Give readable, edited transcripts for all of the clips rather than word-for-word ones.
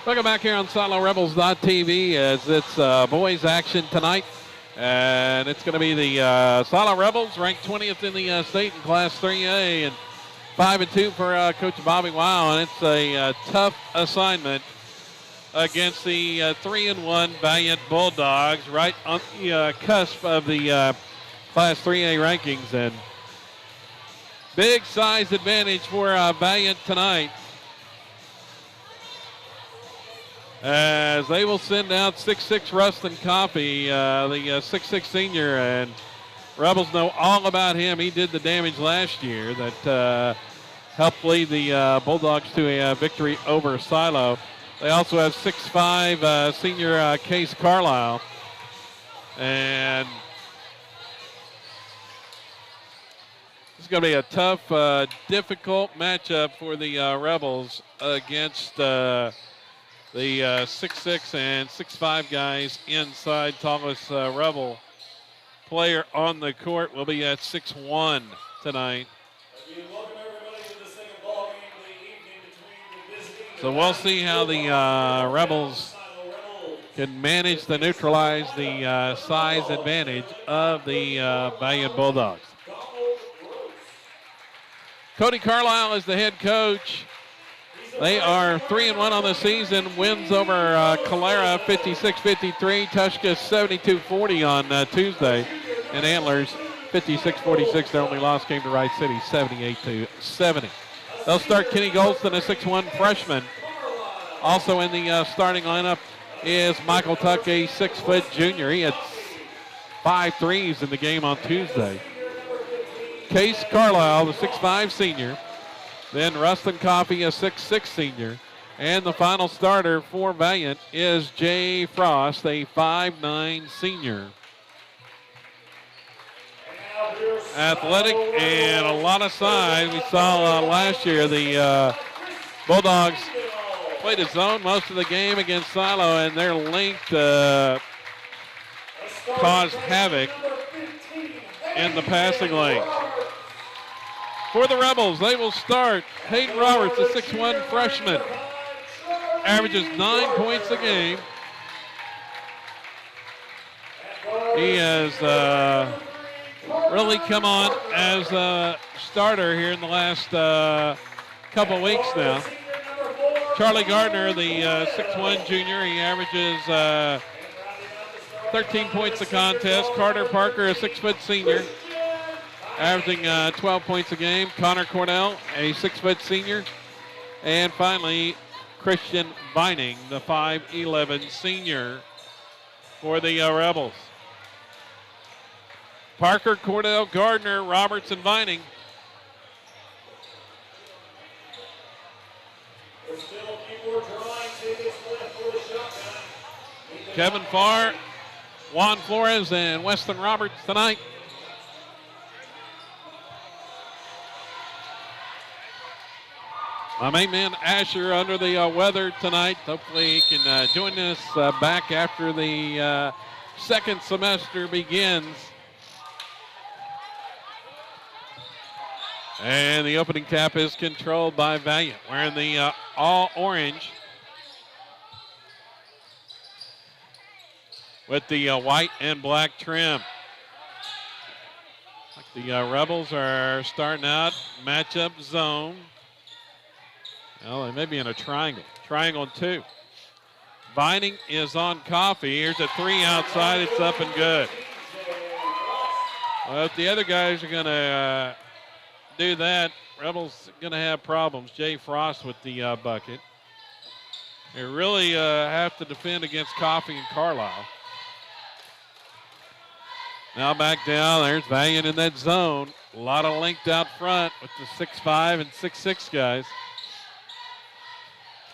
Welcome back here on SiloRebels.tv as it's boys action tonight. And it's going to be the Silo Rebels, ranked 20th in the state in Class 3A, and 5-2 for Coach Bobby Wow. And it's a tough assignment against the 3-1 Valliant Bulldogs, right on the cusp of the Class 3A rankings. And big size advantage for Valliant tonight, as they will send out 6'6" Rustin Coffey, the 6'6" senior, and Rebels know all about him. He did the damage last year that helped lead the Bulldogs to a victory over Silo. They also have 6'5" senior Case Carlisle, and it's going to be a tough, difficult matchup for the Rebels against the 6'6" and 6'5" guys inside. Tallest Rebel player on the court will be at 6'1" tonight. So we'll see how the Rebels can manage to neutralize the size advantage of the Valliant Bulldogs. Cody Carlisle is the head coach. They are 3-1 on the season. Wins over Calera 56-53. Tushka 72-40 on Tuesday. And Antlers 56-46. Their only loss came to Wright City 78-70. They'll start Kenny Golston, a 6'1" freshman. Also in the starting lineup is Michael Tuck, a 6' junior. He had 5 threes in the game on Tuesday. Case Carlisle, the 6'5" senior. Then Rustin Coffey, a 6'6" senior. And the final starter for Valliant is Jay Frost, a 5'9" senior. Athletic and a lot of size. We saw last year the Bulldogs played a zone most of the game against Silo, and their length caused havoc in the passing lane. For the Rebels, they will start Hayden Roberts, a 6'1" freshman. Averages 9 points a game. He has really come on as a starter here in the last couple weeks now. Charlie Gardner, the 6'1" junior, he averages 13 points a contest. Carter Parker, a 6' senior, averaging 12 points a game. Connor Cornell, a 6' senior. And finally, Christian Vining, the 5'11" senior for the Rebels. Parker, Cordell, Gardner, Roberts, and Vining. Kevin Farr, Juan Flores, and Weston Roberts tonight. My main man Asher under the weather tonight. Hopefully he can join us back after the second semester begins. And the opening tap is controlled by Valliant, wearing the all orange with the white and black trim. The Rebels are starting out matchup zone. Well, they may be in a triangle. Triangle 2. Vining is on Coffee. Here's a 3 outside. It's up and good. Well, if the other guys are going to do that, Rebels going to have problems. Jay Frost with the bucket. They really have to defend against Coffee and Carlisle. Now back down. There's Valliant in that zone. A lot of length out front with the 6'5" and 6'6" guys.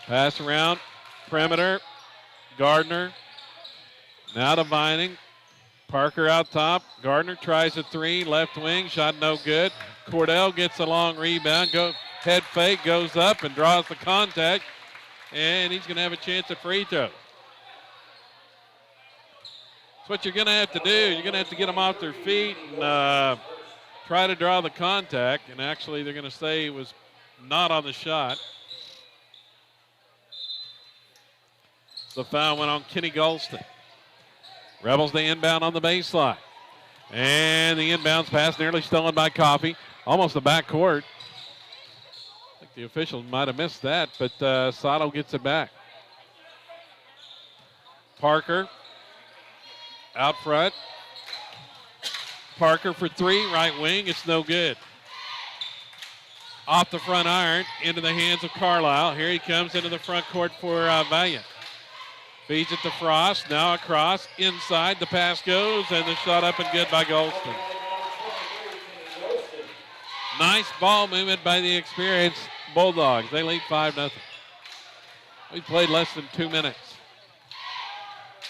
Pass around, perimeter, Gardner. Now to Vining. Parker out top. Gardner tries a 3, left wing, shot no good. Cordell gets a long rebound, head fake, goes up and draws the contact, and he's going to have a chance at free throw. That's what you're going to have to do. You're going to have to get them off their feet and try to draw the contact, and actually they're going to say it was not on the shot. The foul went on Kenny Golston. Rebels the inbound on the baseline. And the inbounds pass nearly stolen by Coffee. Almost the backcourt. I think the official might have missed that, but Sato gets it back. Parker out front. Parker for three, right wing. It's no good. Off the front iron, into the hands of Carlisle. Here he comes into the front court for Valliant. Feeds it to Frost, now across, inside, the pass goes, and the shot up and good by Golston. Nice ball movement by the experienced Bulldogs. They lead 5-0. We played less than 2 minutes.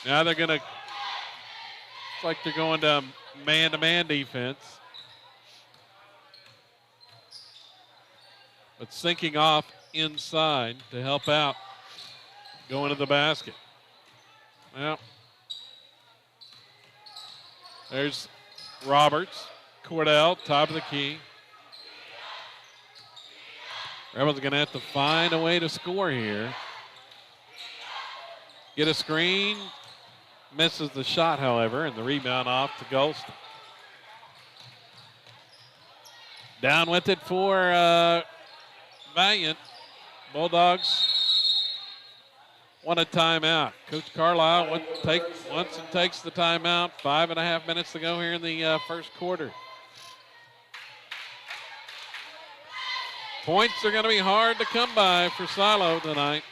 Now they're going to, it's like they're going to man-to-man defense. But sinking off inside to help out going to the basket. Well, there's Roberts, Cordell, top of the key. Rebels are going to have to find a way to score here. Get a screen. Misses the shot, however, and the rebound off to Golston. Down with it for Valliant. Bulldogs want a timeout. Coach Carlisle wants and takes the timeout. 5.5 minutes to go here in the first quarter. Points are going to be hard to come by for Silo tonight.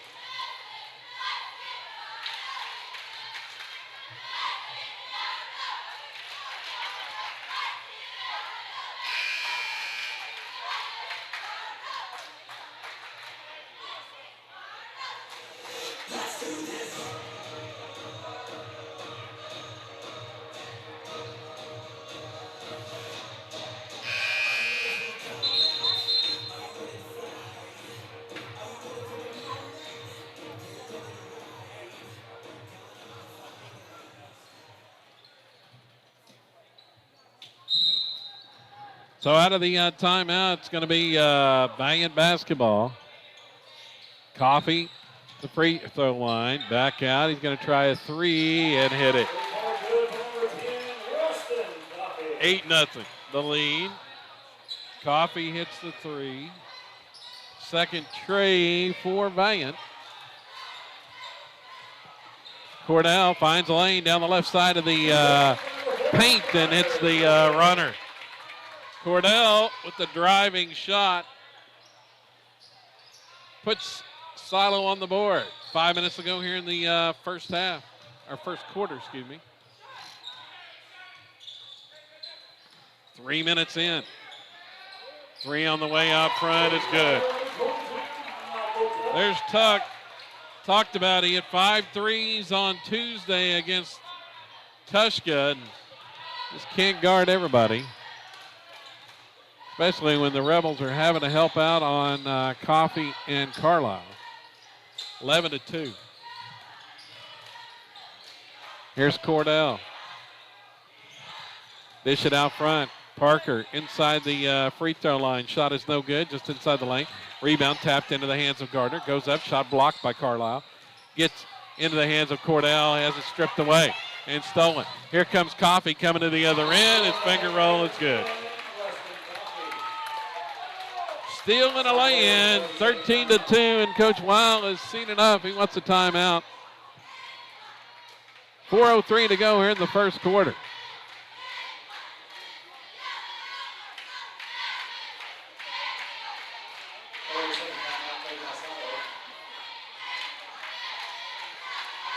So out of the timeout, it's going to be Valliant basketball. Coffee, the free throw line, back out. He's going to try a three and hit it. 8-0, the lead. Coffee hits the three. Second tray for Valliant. Cordell finds a lane down the left side of the paint and hits the runner. Cordell with the driving shot puts Silo on the board. 5 minutes to go here in the first quarter, excuse me. 3 minutes in. Three on the way out front is good. There's Tuck. Talked about he had 5 threes on Tuesday against Tushka and just can't guard everybody. Especially when the Rebels are having to help out on Coffee and Carlisle. 11-2. Here's Cordell. Dish it out front. Parker inside the free throw line. Shot is no good, just inside the lane. Rebound tapped into the hands of Gardner. Goes up, shot blocked by Carlisle. Gets into the hands of Cordell, has it stripped away and stolen. Here comes Coffee coming to the other end. His finger roll is good. Steal and a lay-in, 13-2, and Coach Weil has seen enough. He wants a timeout. 4:03 to go here in the first quarter.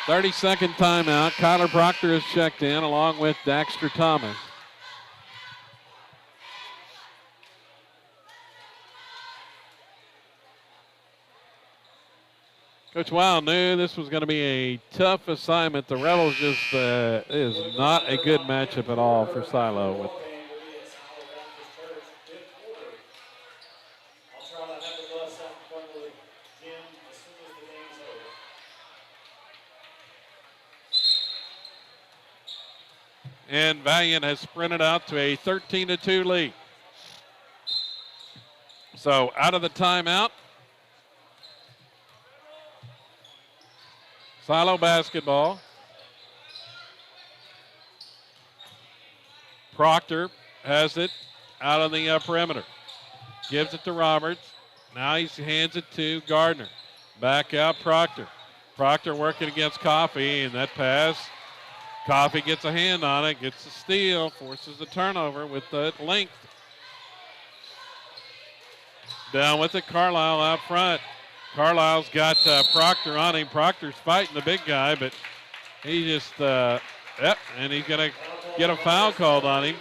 Thirty-second timeout. Kyler Proctor is checked in along with Daxter Thomas. Coach Weil knew this was going to be a tough assignment. The Rebels just is not a good matchup at all for Silo. And Valliant has sprinted out to a 13-2 lead. So out of the timeout, Silo basketball. Proctor has it out on the perimeter. Gives it to Roberts. Now he hands it to Gardner. Back out Proctor. Proctor working against Coffey, and that pass. Coffey gets a hand on it, gets the steal, forces the turnover with the length. Down with it, Carlisle out front. Carlisle's got Proctor on him. Proctor's fighting the big guy, but he just, and he's going to get a foul called on him.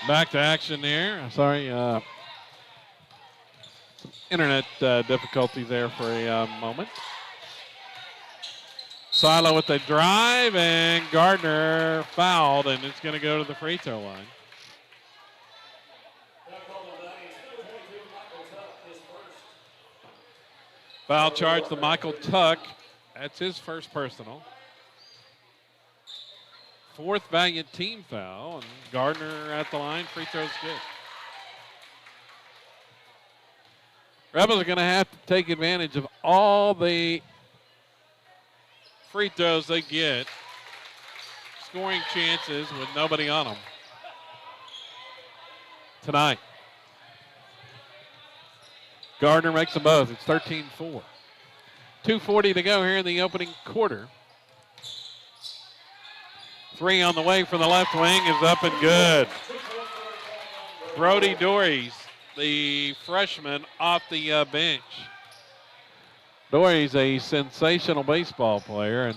Back to action there. Sorry, some internet difficulties there for a moment. Silo with the drive, and Gardner fouled, and it's going to go to the free throw line. Foul charge to Michael Tuck. That's his first personal. Fourth Valliant team foul, and Gardner at the line. Free throw's good. Rebels are going to have to take advantage of all the free throws they get. Scoring chances with nobody on them tonight. Gardner makes them both. It's 13-4. 2:40 to go here in the opening quarter. Three on the way from the left wing is up and good. Brody Dories, the freshman, off the bench. Dories, a sensational baseball player and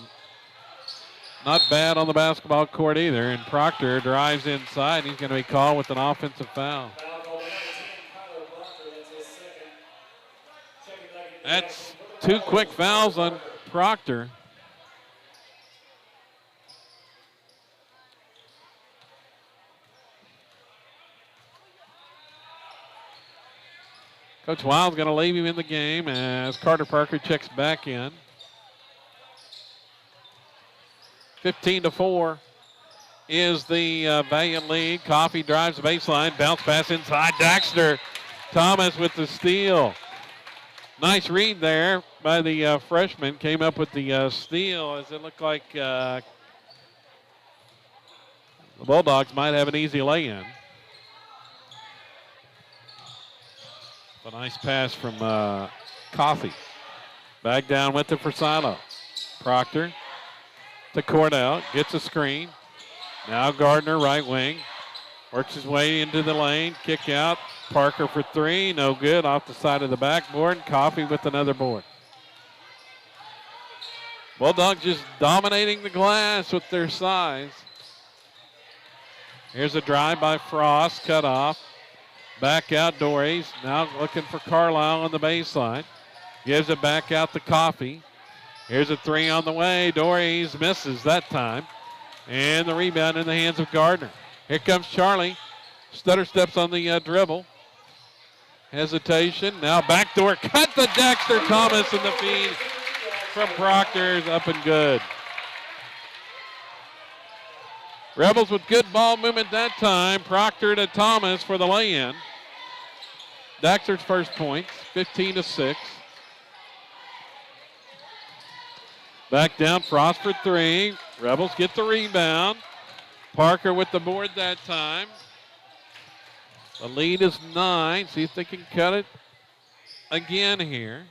not bad on the basketball court either. And Proctor drives inside. He's going to be called with an offensive foul. That's two quick fouls on Proctor. Coach Wild's going to leave him in the game as Carter Parker checks back in. 15-4 is the Valliant lead. Coffey drives the baseline, bounce pass inside. Daxter Thomas with the steal. Nice read there by the freshman. Came up with the steal as it looked like the Bulldogs might have an easy lay-in. A nice pass from Coffey. Back down with it for Silo. Proctor to Cordell. Gets a screen. Now Gardner, right wing. Works his way into the lane. Kick out. Parker for three. No good. Off the side of the backboard. Coffey with another board. Bulldogs just dominating the glass with their size. Here's a drive by Frost. Cut off. Back out Dories. Now looking for Carlisle on the baseline. Gives it back out to Coffey. Here's a three on the way. Dories misses that time. And the rebound in the hands of Gardner. Here comes Charlie. Stutter steps on the dribble. Hesitation. Now backdoor cut to Dexter Thomas in the feed from Proctor's up and good. Rebels with good ball movement that time. Proctor to Thomas for the lay-in. Dexter's first points, 15-6. Back down, Frost for three. Rebels get the rebound. Parker with the board that time. The lead is 9. See if they can cut it again here.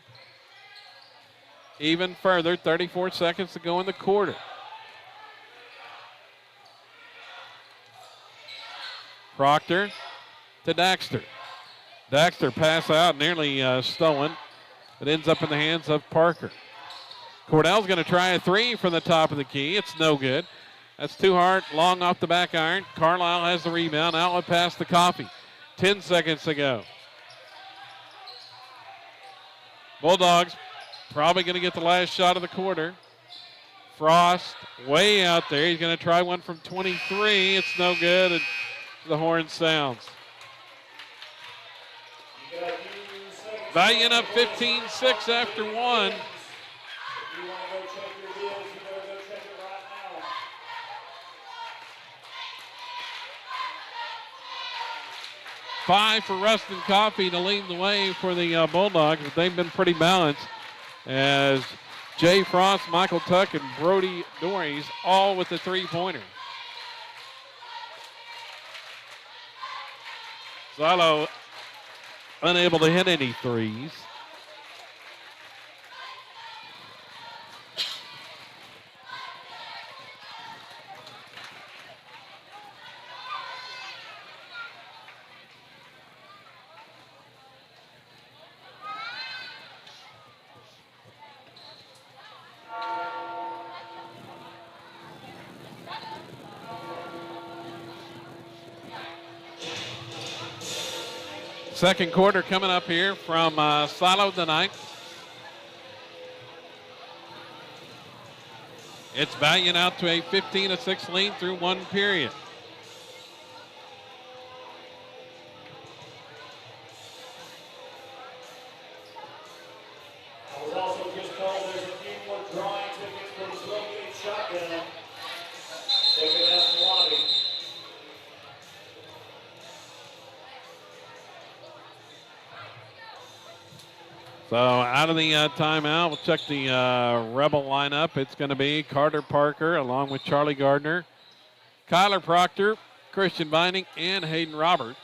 Even further, 34 seconds to go in the quarter. Proctor to Daxter. Daxter pass out, nearly stolen. It ends up in the hands of Parker. Cordell's going to try a three from the top of the key. It's no good. That's too hard, long off the back iron. Carlisle has the rebound. Outlet pass to Coffey. 10 seconds to go. Bulldogs probably going to get the last shot of the quarter. Frost way out there. He's going to try one from 23. It's no good, and the horn sounds. Valliant up 15-6 after one. 5 for Ruston Coffee to lead the way for the Bulldogs, but they've been pretty balanced as Jay Frost, Michael Tuck, and Brody Dories all with the three-pointer. Silo unable to hit any threes. Second quarter coming up here from Silo tonight. It's Valliant out to a 15-6 lead through one period. I was also just told there's a few more drawing tickets for the Smoky Shotgun. Take it out in the lobby. So out of the timeout, we'll check the Rebel lineup. It's going to be Carter Parker along with Charlie Gardner, Kyler Proctor, Christian Binding, and Hayden Roberts.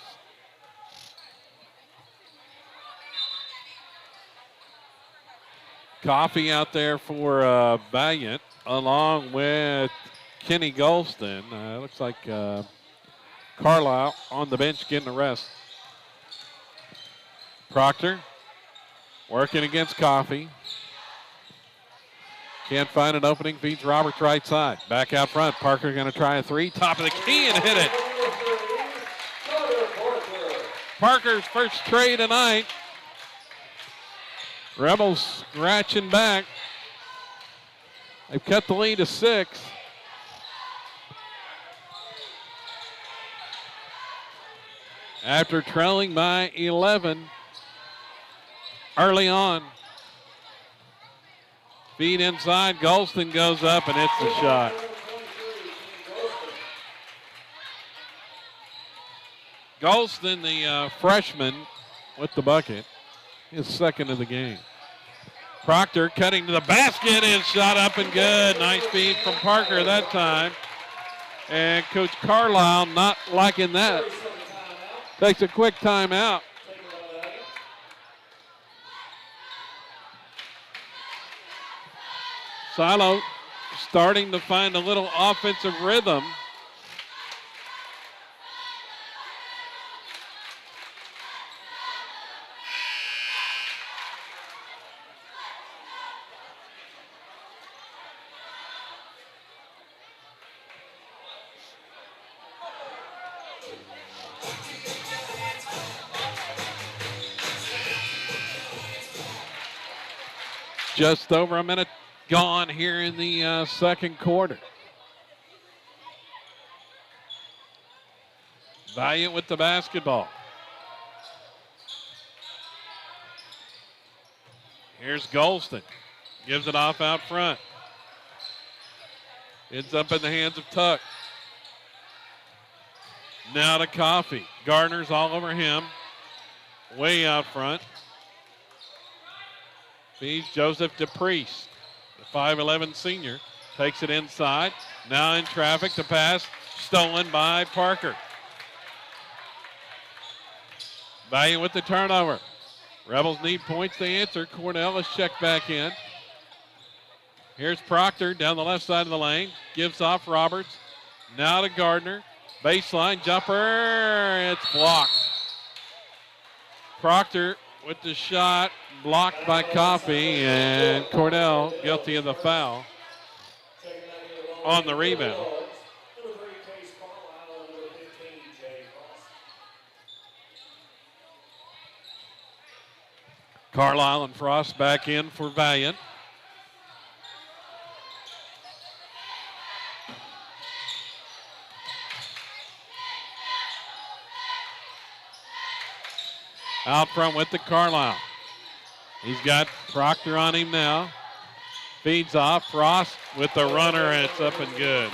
Coffee out there for Valliant along with Kenny Golston. Looks like Carlisle on the bench getting a rest. Proctor working against Coffee. Can't find an opening, feeds Roberts right side. Back out front, Parker going to try a three. Top of the key and hit it. Parker's first tray tonight. Rebels scratching back. They've cut the lead to 6. After trailing by 11 early on. Feed inside, Golston goes up and hits the shot. Golston, the freshman with the bucket, his second of the game. Proctor cutting to the basket, is shot up and good. Nice feed from Parker that time. And Coach Carlisle not liking that. Takes a quick timeout. Silo starting to find a little offensive rhythm. Just over a minute gone here in the second quarter. Valliant with the basketball. Here's Golston. Gives it off out front. Ends up in the hands of Tuck. Now to Coffee. Gardner's all over him. Way out front. Feeds Joseph DePriest. The 5'11 senior takes it inside. Now in traffic, the pass stolen by Parker. Valliant with the turnover. Rebels need points to answer. Cornell is checked back in. Here's Proctor down the left side of the lane. Gives off Roberts. Now to Gardner. Baseline jumper. It's blocked. Proctor with the shot. Blocked by Coffee, and Cornell guilty of the foul on the rebound. Carlisle and Frost back in for Valliant. Out front with the Carlisle. He's got Proctor on him now. Feeds off. Frost with the runner, and it's up and good.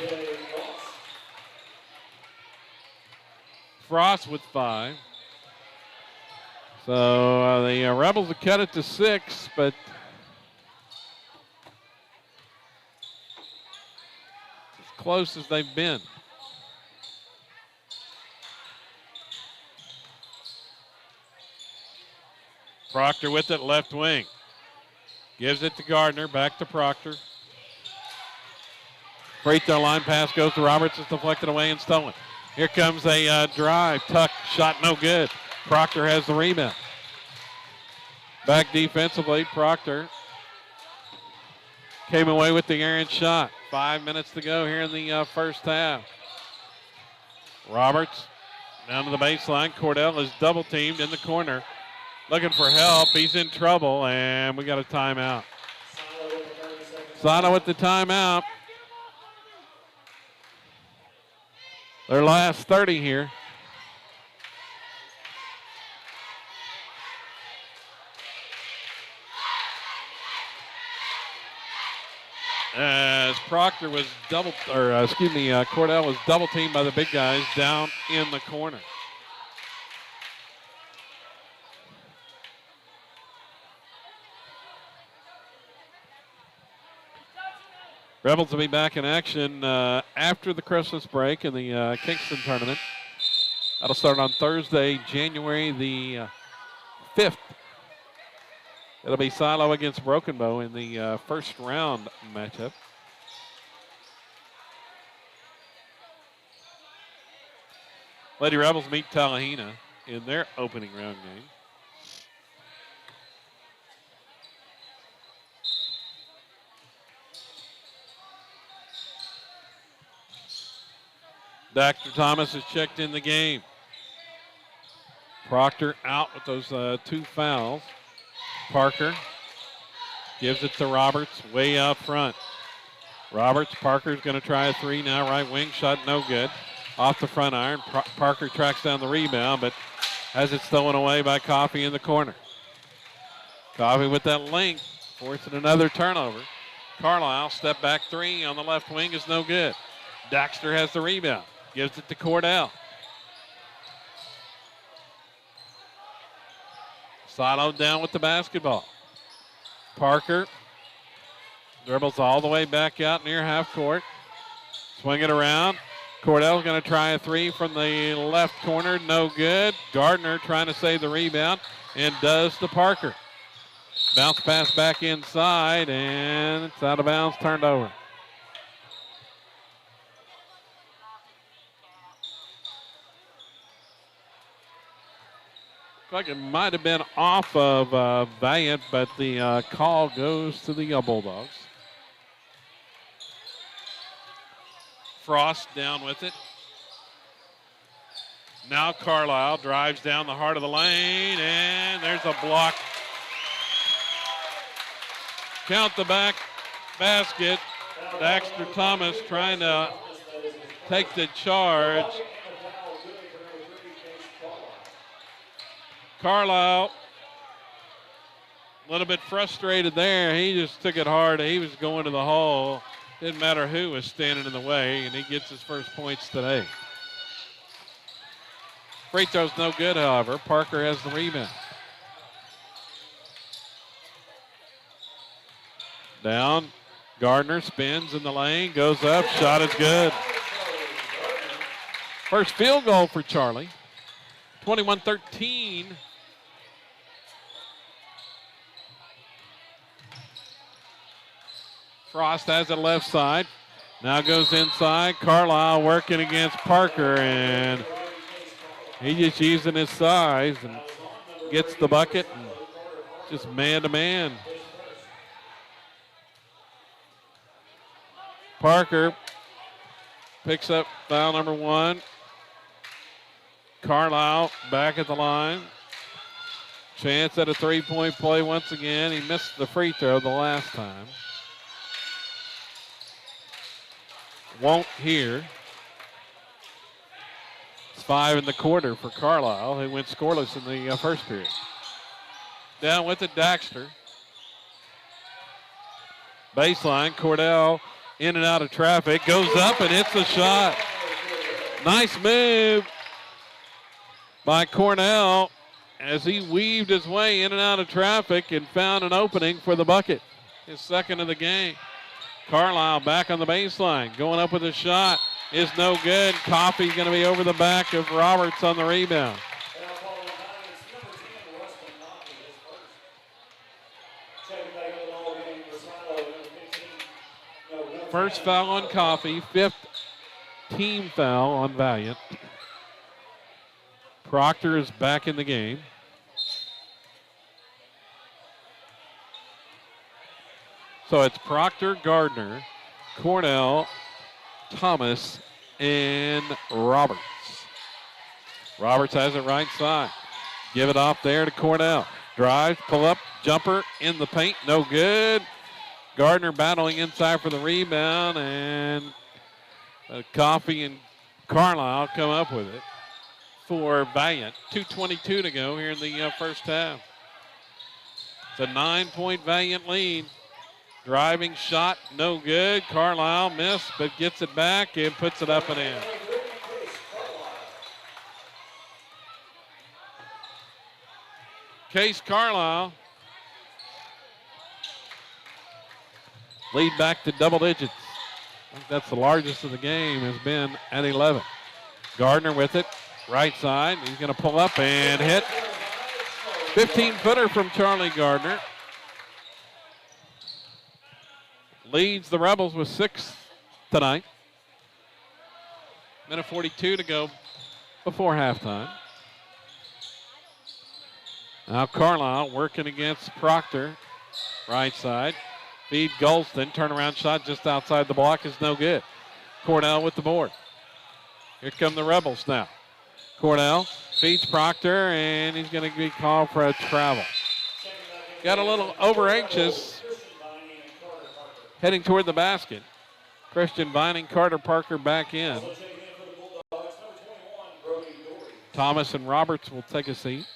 Frost with 5. So the Rebels have cut it to 6, but as close as they've been. Proctor with it, left wing. Gives it to Gardner, back to Proctor. Free throw line pass goes to Roberts. It's deflected away and stolen. Here comes a drive. Tuck, shot no good. Proctor has the rebound. Back defensively, Proctor came away with the errant shot. 5 minutes to go here in the first half. Roberts down to the baseline. Cordell is double teamed in the corner. Looking for help. He's in trouble, and we got a timeout. Sano with the timeout. Their last 30 here. As Proctor was Cordell was double teamed by the big guys down in the corner. Rebels will be back in action after the Christmas break in the Kingston tournament. That'll start on Thursday, January the 5th. It'll be Silo against Broken Bow in the first round matchup. Lady Rebels meet Tallahena in their opening round game. Dr. Thomas has checked in the game. Proctor out with those 2 fouls. Parker gives it to Roberts way out front. Roberts, Parker's going to try a 3 now. Right wing shot, no good. Off the front iron. Parker tracks down the rebound, but has it stolen away by Coffey in the corner. Coffey with that length, forcing another turnover. Carlisle, step back 3 on the left wing is no good. Daxter has the rebound. Gives it to Cordell. Silo down with the basketball. Parker dribbles all the way back out near half court. Swing it around. Cordell's going to try a 3 from the left corner. No good. Gardner trying to save the rebound and does to Parker. Bounce pass back inside, and it's out of bounds, turned over. Like it might have been off of Valliant, but the call goes to the Bulldogs. Frost down with it. Now Carlisle drives down the heart of the lane, and there's a block. Count the back basket. Daxter Thomas trying to take the charge. Carlisle, a little bit frustrated there. He just took it hard. He was going to the hole. Didn't matter who was standing in the way, and he gets his first points today. Free throw's no good, however. Parker has the rebound. Down. Gardner spins in the lane, goes up, shot is good. First field goal for Charlie. 21-13. Frost has it left side. Now goes inside. Carlisle working against Parker, and he just using his size and gets the bucket and just man-to-man. Parker picks up foul number 1. Carlisle back at the line. Chance at a 3-point play once again. He missed the free throw the last time. Won't here. It's 5 in the quarter for Carlisle, who went scoreless in the first period. Down with it, Daxter. Baseline, Cordell in and out of traffic. Goes up and hits the shot. Nice move by Cornell, as he weaved his way in and out of traffic and found an opening for the bucket. His second of the game. Carlisle back on the baseline. Going up with a shot is no good. Coffey's going to be over the back of Roberts on the rebound. First foul on Coffey, fifth team foul on Valliant. Proctor is back in the game. So it's Proctor, Gardner, Cornell, Thomas, and Roberts. Roberts has it right side. Give it off there to Cornell. Drive, pull up, jumper in the paint, no good. Gardner battling inside for the rebound, and Coffey and Carlisle come up with it for Valliant. 2:22 to go here in the first half. It's a 9-point Valliant lead. Driving shot, no good. Carlisle missed, but gets it back and puts it up and in. Case Carlisle lead back to double digits. I think that's the largest of the game, has been at 11. Gardner with it, right side. He's going to pull up and hit. 15-footer from Charlie Gardner. Leads the Rebels with 6 tonight. Minute 42 to go before halftime. Now Carlisle working against Proctor. Right side. Feed Golston. Turnaround shot just outside the block is no good. Cornell with the board. Here come the Rebels now. Cornell feeds Proctor, and he's going to be called for a travel. Got a little over anxious heading toward the basket. Christian Vining, Carter Parker back in. Thomas and Roberts will take a seat.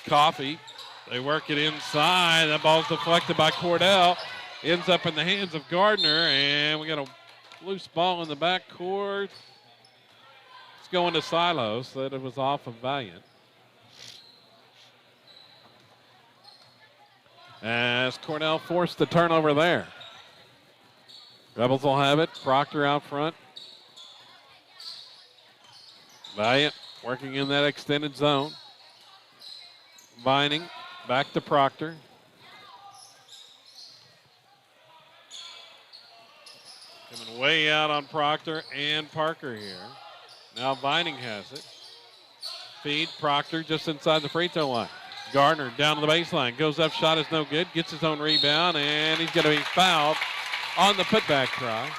Coffey, they work it inside. That ball's deflected by Cordell. Ends up in the hands of Gardner, and we got a loose ball in the backcourt. It's going to Silos, so that it was off of Valliant. As Cornell forced the turnover there. Rebels will have it. Proctor out front. Valliant working in that extended zone. Vining back to Proctor. Coming way out on Proctor and Parker here. Now Vining has it. Feed Proctor just inside the free throw line. Gardner down to the baseline. Goes up, shot is no good. Gets his own rebound, and he's going to be fouled on the putback try.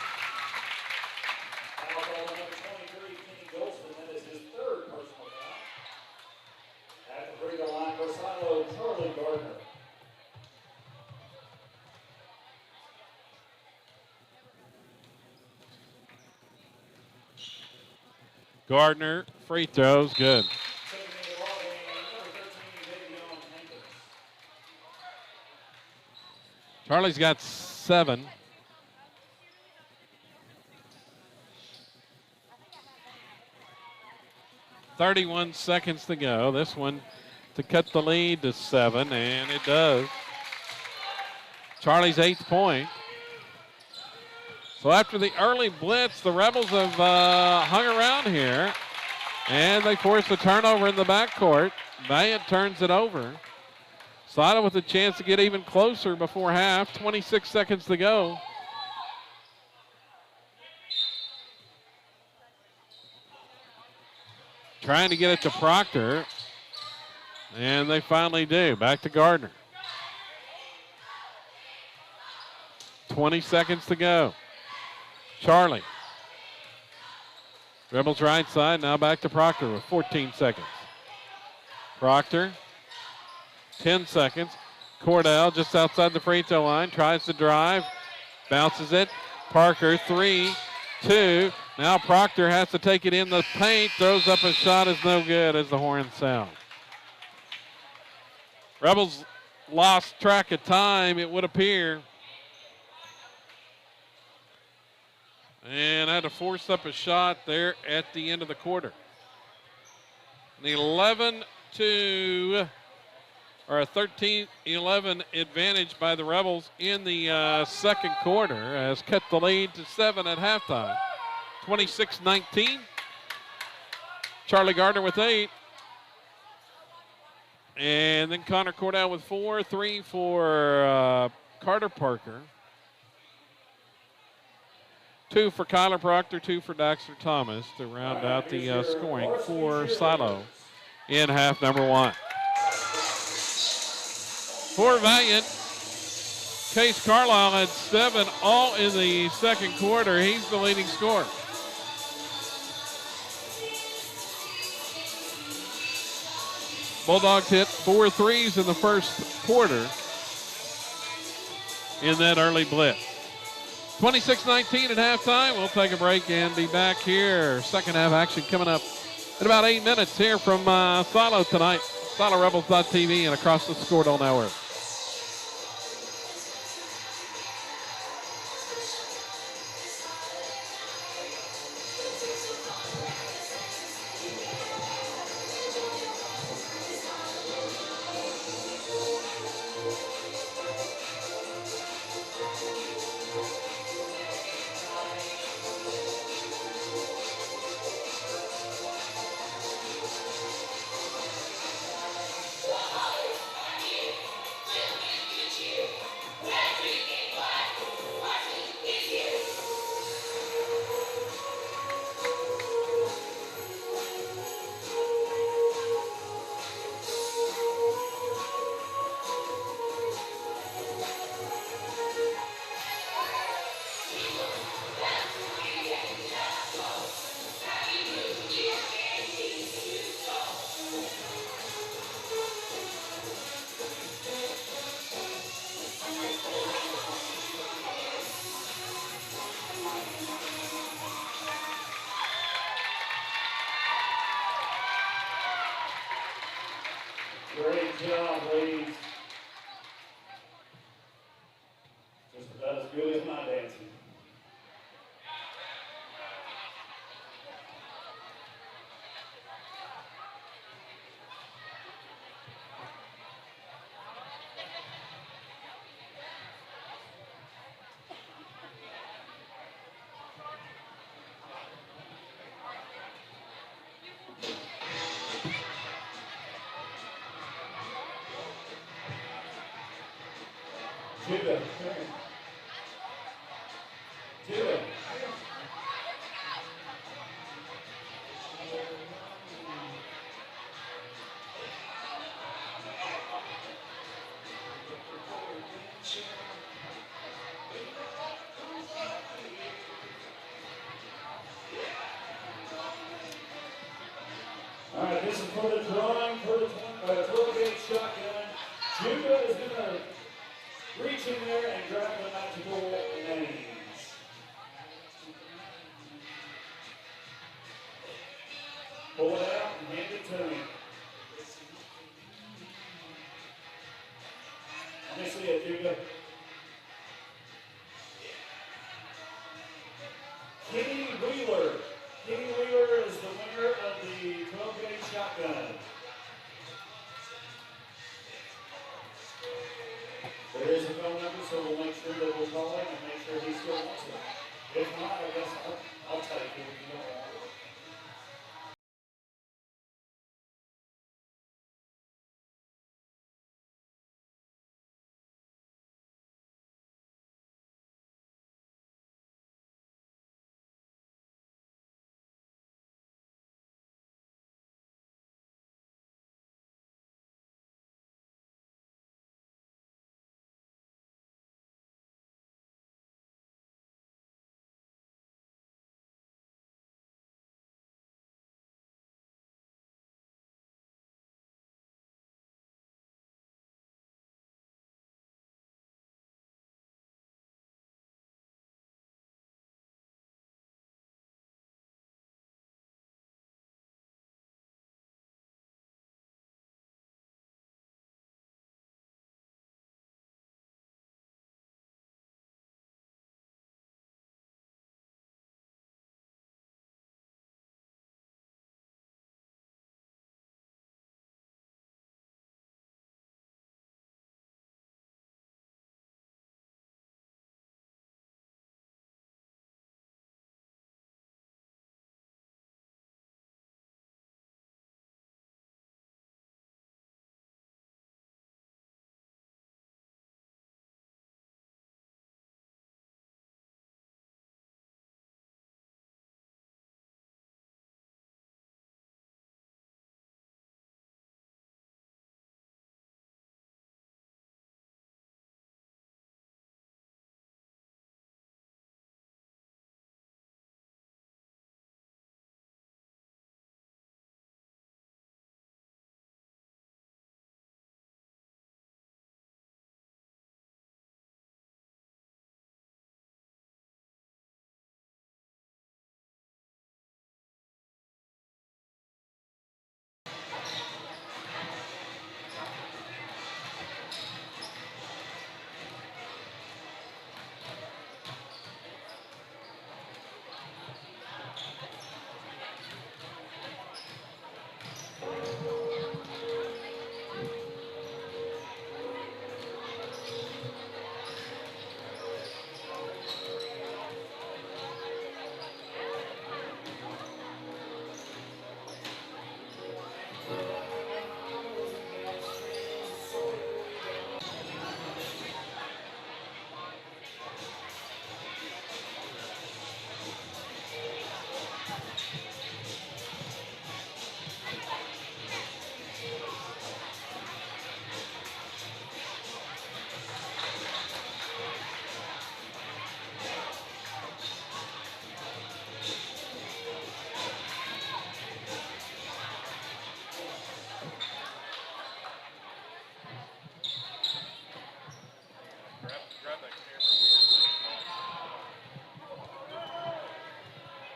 Gardner, free throws, good. Charlie's got 7. .31 seconds to go. This one to cut the lead to 7, and it does. Charlie's 8th point. So after the early blitz, the Rebels have hung around here, and they force a turnover in the backcourt. Valliant turns it over. Sada with a chance to get even closer before half. 26 seconds to go. Trying to get it to Proctor, and they finally do. Back to Gardner. 20 seconds to go. Charlie. Rebels right side, now back to Proctor with 14 seconds. Proctor, 10 seconds. Cordell just outside the free throw line, tries to drive, bounces it. Parker, 3, 2. Now Proctor has to take it in the paint, throws up a shot, is no good as the horn sound. Rebels lost track of time, it would appear. And had to force up a shot there at the end of the quarter. An 13-11 advantage by the Rebels in the second quarter has cut the lead to 7 at halftime. 26-19. Charlie Gardner with 8. And then Connor Cordell with 4. 3 for Carter Parker. 2 for Kyler Proctor, 2 for Daxter Thomas to round out the scoring for Silo in half number 1. For Valliant, Case Carlisle had 7 all in the second quarter. He's the leading scorer. Bulldogs hit 4 threes in the first quarter in that early blitz. 26-19 at halftime. We'll take a break and be back here. Second half action coming up in about 8 minutes here from Silo tonight. SiloRebels.tv and across the Scoredale Network. Great job, ladies. Just about as good as my dancing. Judah. Judah. All right, this is for the drawing for the 12-gauge shotgun. Judah is going to reach in there and grab the magical names. Pull it out and hand it to me. Let me see it, Judah. Kenny Wheeler. Kenny Wheeler is the winner of the 12-gauge shotgun. There is a phone number, so we'll make sure that we'll call him and make sure he still wants it. If not, I guess I'll take it if you don't want it.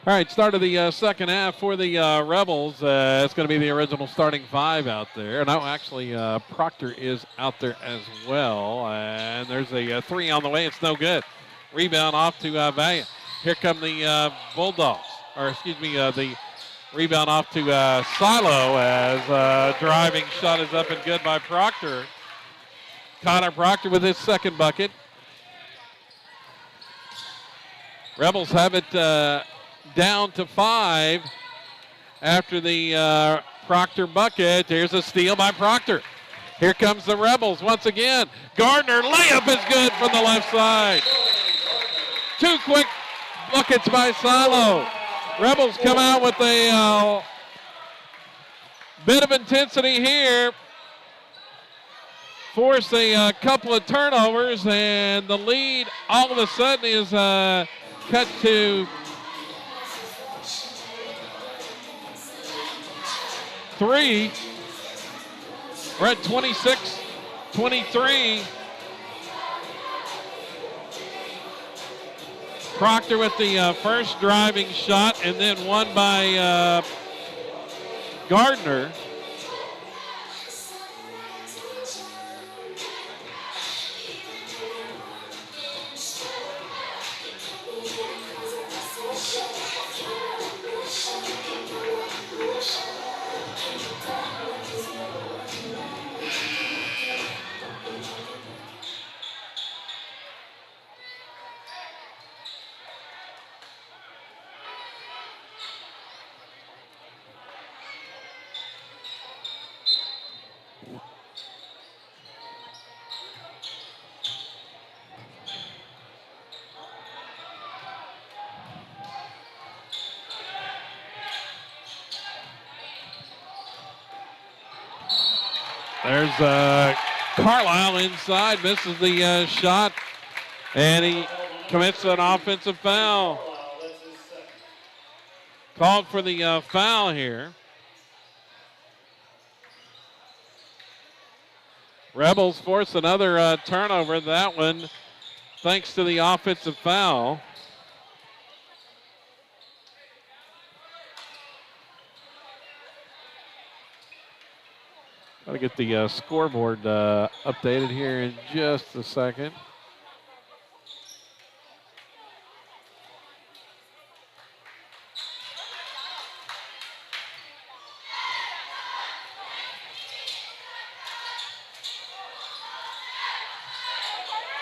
All right, start of the second half for the Rebels. It's going to be the original starting five out there. No, actually, Proctor is out there as well. And there's a three on the way. It's no good. Rebound off to Valliant. Here come the Bulldogs. Or, excuse me, the rebound off to Silo as driving shot is up and good by Proctor. Connor Proctor with his second bucket. Rebels have it down to 5 after the Proctor bucket. Here's a steal by Proctor. Here comes the Rebels once again. Gardner, layup is good from the left side. 2 quick buckets by Silo. Rebels come out with a bit of intensity here. Force a couple of turnovers, and the lead all of a sudden is cut to 3. We're at 26-23. Proctor with the first driving shot, and then one by Gardner. There's Carlisle inside, misses the shot, and he commits an offensive foul. Called for the foul here. Rebels force another turnover. That one thanks to the offensive foul. Got to get the scoreboard updated here in just a second.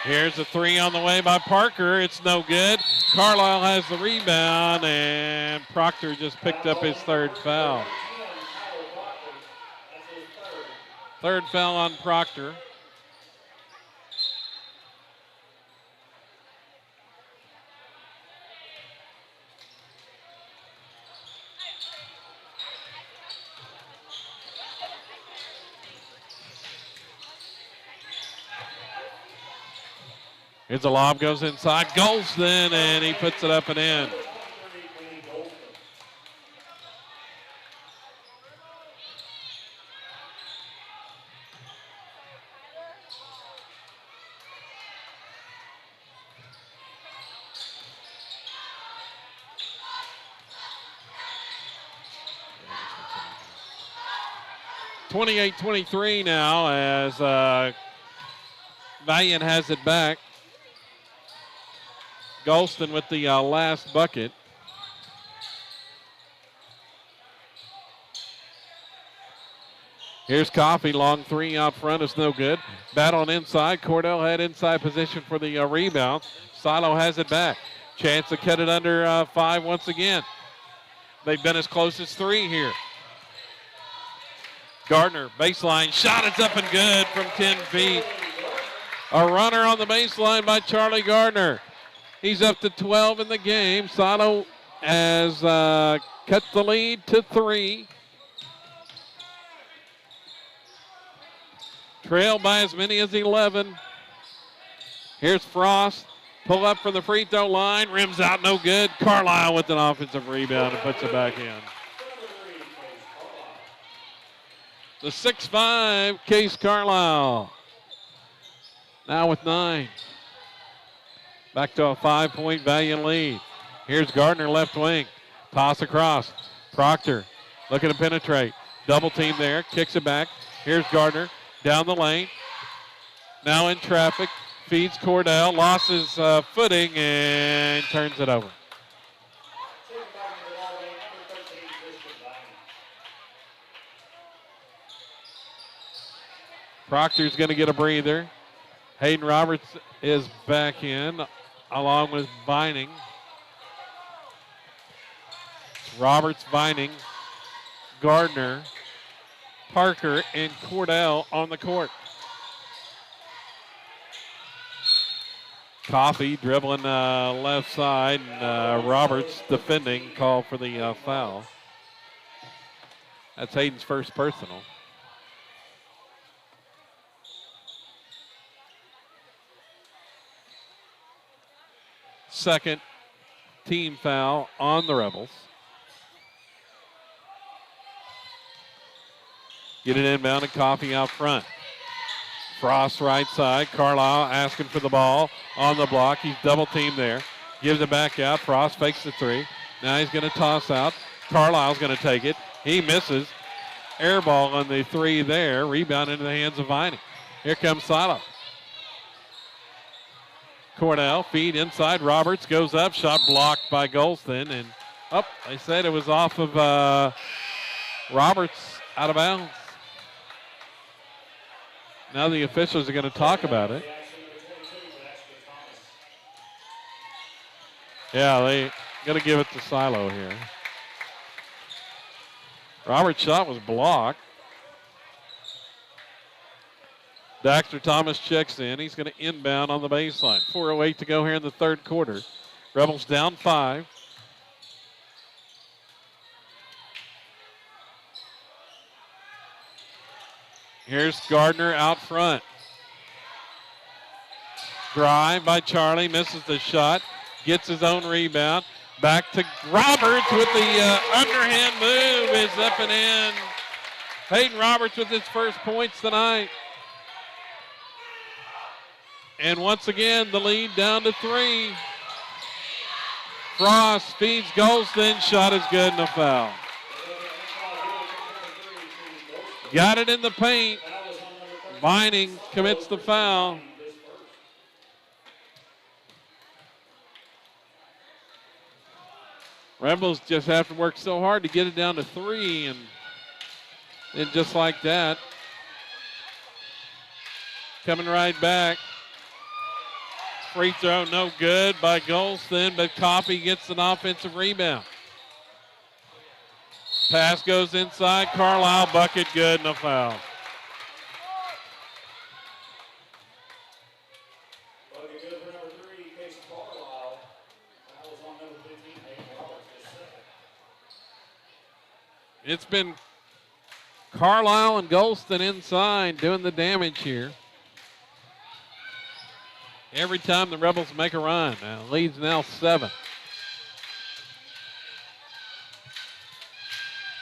Here's a three on the way by Parker. It's no good. Carlisle has the rebound, and Proctor just picked up his third foul. Third foul on Proctor. Here's a lob, goes inside. Golston, and he puts it up and in. (28-23) now as Valliant has it back. Golston with the last bucket. Here's Coffey, long three out front is no good. Battle on inside. Cordell had inside position for the rebound. Silo has it back. Chance to cut it under 5 once again. They've been as close as 3 here. Gardner, baseline shot, it's up and good from 10 feet. A runner on the baseline by Charlie Gardner. He's up to 12 in the game. Silo has cut the lead to 3. Trailed by as many as 11. Here's Frost. Pull up from the free throw line. Rims out, no good. Carlisle with an offensive rebound and puts it back in. The 6'5", Case Carlisle. Now with 9. Back to a 5-point Valliant lead. Here's Gardner left wing. Toss across. Proctor looking to penetrate. Double team there. Kicks it back. Here's Gardner down the lane. Now in traffic. Feeds Cordell. Lost his footing and turns it over. Proctor's going to get a breather. Hayden Roberts is back in along with Vining. Roberts, Vining, Gardner, Parker, and Cordell on the court. Coffey dribbling left side, and Roberts defending, call for the foul. That's Hayden's first personal. Second team foul on the Rebels. Get it inbound and Coffey out front. Frost right side. Carlisle asking for the ball on the block. He's double teamed there. Gives it back out. Frost fakes the three. Now he's going to toss out. Carlisle's going to take it. He misses. Air ball on the three there. Rebound into the hands of Vining. Here comes Silo. Cordell, feed inside. Roberts goes up. Shot blocked by Golston. And they said it was off of Roberts, out of bounds. Now the officials are going to talk about it. Yeah, they going to give it to Silo here. Roberts' shot was blocked. Daxter Thomas checks in. He's going to inbound on the baseline. 4:08 to go here in the third quarter. Rebels down 5. Here's Gardner out front. Drive by Charlie. Misses the shot. Gets his own rebound. Back to Roberts with the underhand move. Is up and in. Hayden Roberts with his first points tonight. And once again, the lead down to 3. Frost feeds Golston. Shot is good and a foul. Got it in the paint. Vining commits the foul. Rebels just have to work so hard to get it down to 3, and just like that, coming right back. Free throw no good by Golston, but Coffey gets an offensive rebound. Pass goes inside. Carlisle bucket good and a foul. Bucket good for number 3, Casey Carlisle. That was on number 15, Hayden Roberts, just second. It's been Carlisle and Golston inside doing the damage here. Every time the Rebels make a run. Now, lead's now 7.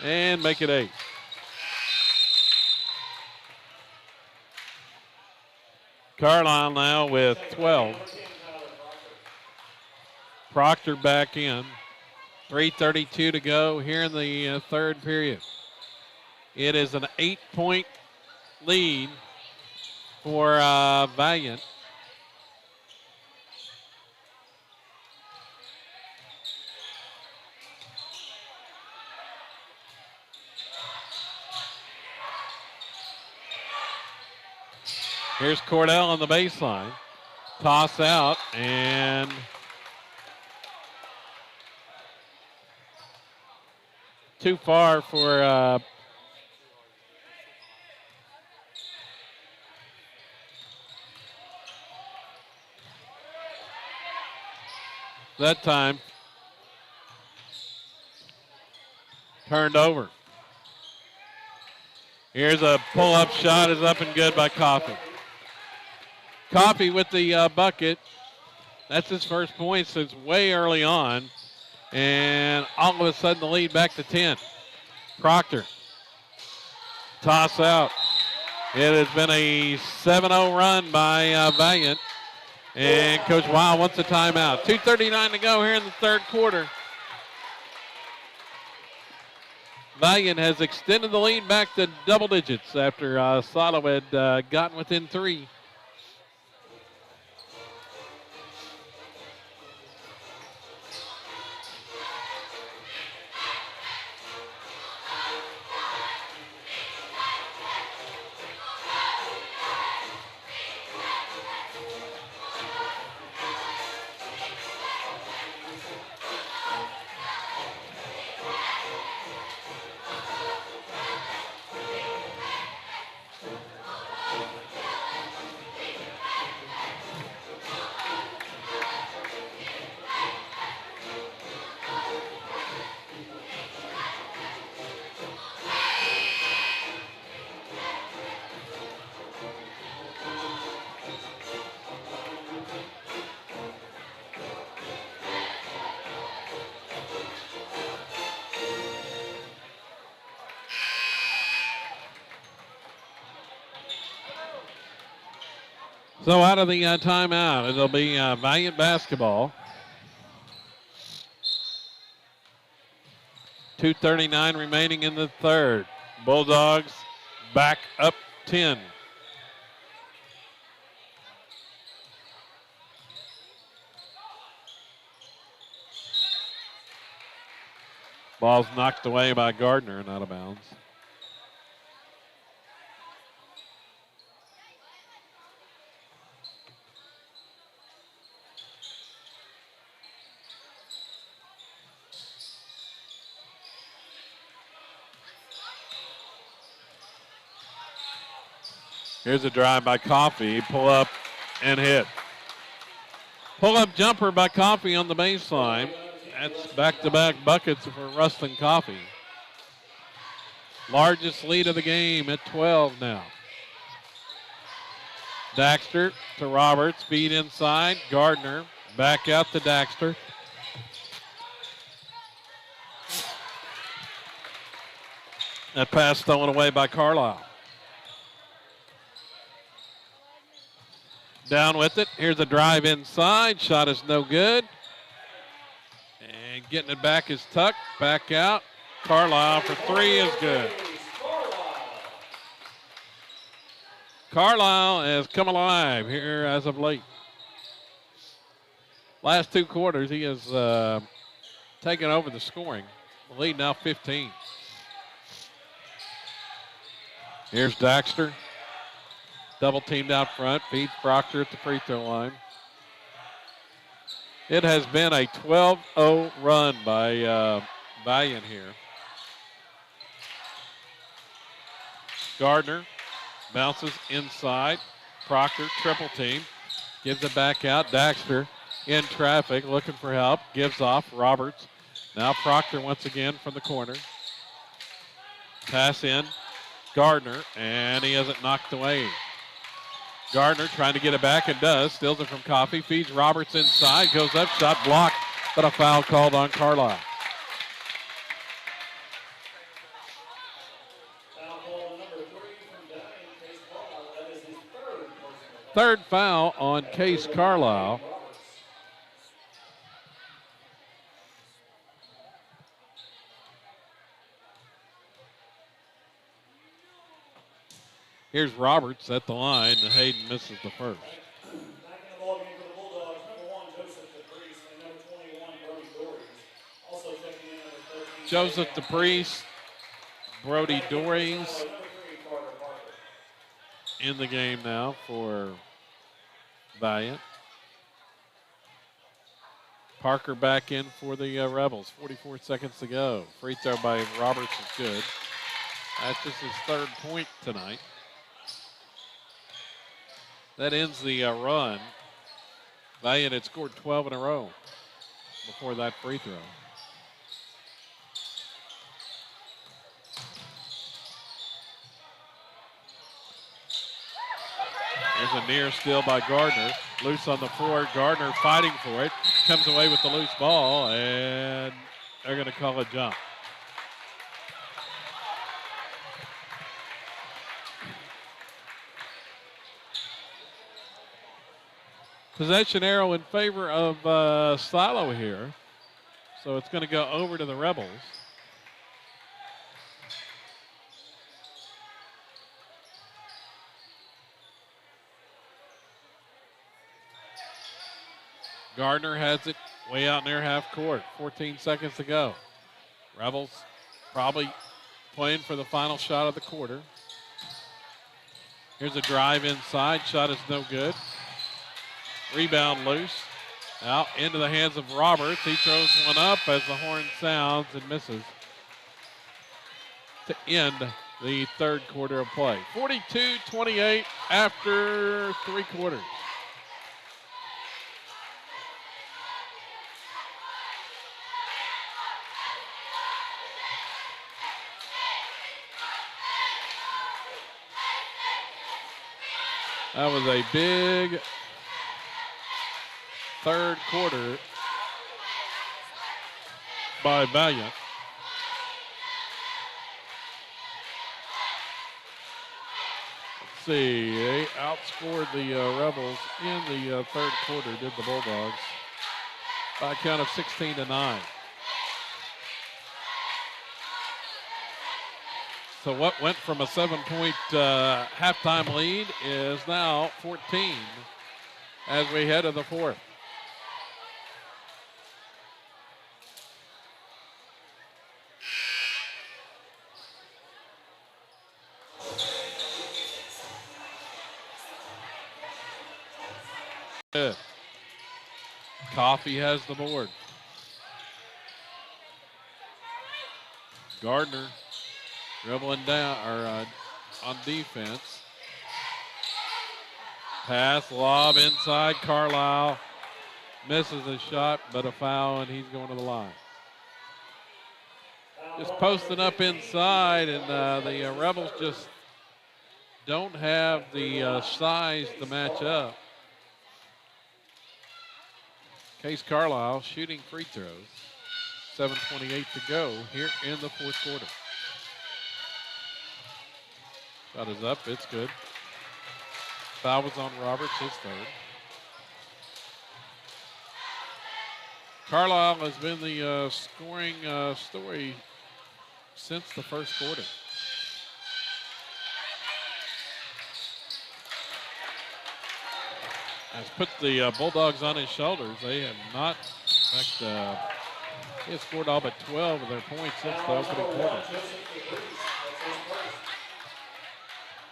And make it 8. Carlisle now with 12. Proctor back in. 3:32 to go here in the third period. It is an 8-point lead for Valliant. Here's Cordell on the baseline. Toss out and too far for that time. Turned over. Here's a pull-up shot, is up and good by Coffey. Coffey with the bucket. That's his first point since way early on. And all of a sudden the lead back to 10. Proctor. Toss out. It has been a 7-0 run by Valliant. And Coach Weil wants a timeout. 2:39 to go here in the third quarter. Valliant has extended the lead back to double digits after Silo had gotten within 3. So out of the timeout, it'll be Valliant basketball. 2:39 remaining in the third. Bulldogs back up 10. Ball's knocked away by Gardner and out of bounds. Here's a drive by Coffee. Pull up and hit. Pull up jumper by Coffee on the baseline. That's back-to-back buckets for Rustin Coffee. Largest lead of the game at 12 now. Daxter to Roberts. Feed inside. Gardner back out to Daxter. That pass stolen away by Carlisle. Down with it. Here's a drive inside. Shot is no good. And getting it back is Tuck. Back out. Carlisle for 3 is good. Carlisle has come alive here as of late. Last 2 quarters, he has taken over the scoring. The lead now 15. Here's Daxter. Double teamed out front. Feeds Proctor at the free throw line. It has been a 12-0 run by Valliant here. Gardner bounces inside. Proctor triple team. Gives it back out. Daxter in traffic looking for help. Gives off. Roberts. Now Proctor once again from the corner. Pass in. Gardner, and he has it knocked away. Gardner trying to get it back and does. Steals it from Coffee. Feeds Roberts inside. Goes up. Shot blocked, but a foul called on Carlisle. Third foul on Case Carlisle. Here's Roberts at the line. Hayden misses the first. Back in the ballgame for the Bulldogs, number 1, Joseph DePriest, and number 21, Brody Dories. Also checking in number 13. Joseph DePriest, Brody Dories in the game now for Valliant. Parker back in for the Rebels. 44 seconds to go. Free throw by Roberts is good. That's just his 3rd point tonight. That ends the run. Valliant had scored 12 in a row before that free throw. There's a near steal by Gardner. Loose on the floor. Gardner fighting for it. Comes away with the loose ball, and they're going to call a jump. Possession arrow in favor of Silo here. So it's going to go over to the Rebels. Gardner has it way out near half court. 14 seconds to go. Rebels probably playing for the final shot of the quarter. Here's a drive inside. Shot is no good. Rebound loose. Out into the hands of Roberts. He throws one up as the horn sounds and misses to end the third quarter of play. 42-28 after 3 quarters. That was a big third quarter by Valliant. Let's see, they outscored the Rebels in the third quarter, did the Bulldogs, by a count of 16-9. So what went from a 7-point halftime lead is now 14 as we head to the fourth. Good. Coffee has the board. Gardner dribbling down or on defense. Pass, lob inside. Carlisle misses the shot, but a foul, and he's going to the line. Just posting up inside, and the Rebels just don't have the size to match up. Case Carlisle shooting free throws. 7:28 to go here in the fourth quarter. Shot is up, it's good. Foul was on Roberts, his third. Carlisle has been the scoring story since the first quarter. Has put the Bulldogs on his shoulders. They have not, in fact, he has scored all but 12 of their points since the opening quarter.